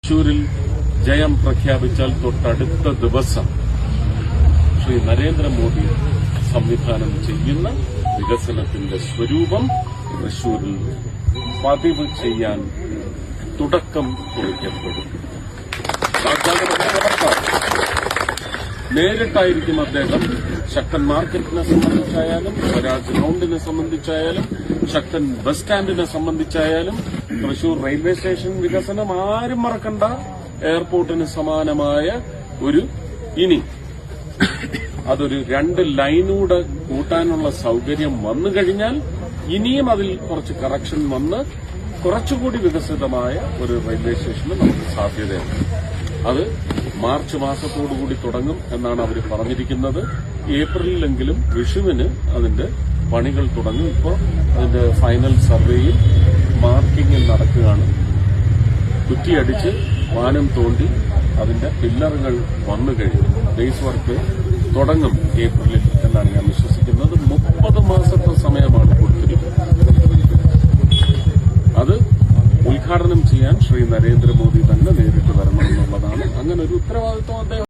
തൃശൂരിൽ ജയം പ്രഖ്യാപിച്ചാൽ തൊട്ടടുത്ത ദിവസം ശ്രീ നരേന്ദ്രമോദി സംവിധാനം ചെയ്യുന്ന വികസനത്തിന്റെ സ്വരൂപം തൃശൂരിൽ പതിവ് ചെയ്യാൻ തുടക്കം കുറിക്കപ്പെടും. നേരിട്ടായിരിക്കും അദ്ദേഹം ശക്തൻ മാർക്കറ്റിനെ സംബന്ധിച്ചായാലും സ്വരാജ് ഗ്രൌണ്ടിനെ സംബന്ധിച്ചായാലും ശക്തൻ ബസ് സ്റ്റാൻഡിനെ സംബന്ധിച്ചായാലും തൃശൂർ റെയിൽവേ സ്റ്റേഷൻ വികസനം ആരും മറക്കണ്ട. എയർപോർട്ടിന് സമാനമായ ഒരു ഇനി അതൊരു 2 ലൈനൂടെ കൂട്ടാനുള്ള സൌകര്യം വന്നു കഴിഞ്ഞാൽ ഇനിയും അതിൽ കുറച്ച് കറക്ഷൻ വന്ന് കുറച്ചുകൂടി വികസിതമായ ഒരു റെയിൽവേ സ്റ്റേഷന് നമുക്ക് സാധ്യതയുണ്ട്. അത് മാർച്ച് മാസത്തോടുകൂടി തുടങ്ങും എന്നാണ് അവർ പറഞ്ഞിരിക്കുന്നത്. ഏപ്രിലിലെങ്കിലും വിഷുവിന് അതിന്റെ പണികൾ തുടങ്ങും. ഇപ്പോൾ അതിന്റെ ഫൈനൽ സർവേയിൽ മാർക്കിംഗ് നടക്കുകയാണ്. കുറ്റിയടിച്ച് വാനം തോണ്ടി അതിന്റെ പില്ലറുകൾ വന്നു കഴിഞ്ഞു. ബേസ് വർക്ക് തുടങ്ങും ഏപ്രിലിൽ എന്നാണ് ഞാൻ വിശ്വസിക്കുന്നത്. 30 മാസത്തെ സമയമാണ് കൊടുത്തിരിക്കുന്നത്. അത് ഉദ്ഘാടനം ചെയ്യാൻ ശ്രീ നരേന്ദ്രമോദി തന്നെ നേരിട്ട് വരണമെന്നുള്ളതാണ്. അങ്ങനെ ഒരു ഉത്തരവാദിത്വം അദ്ദേഹം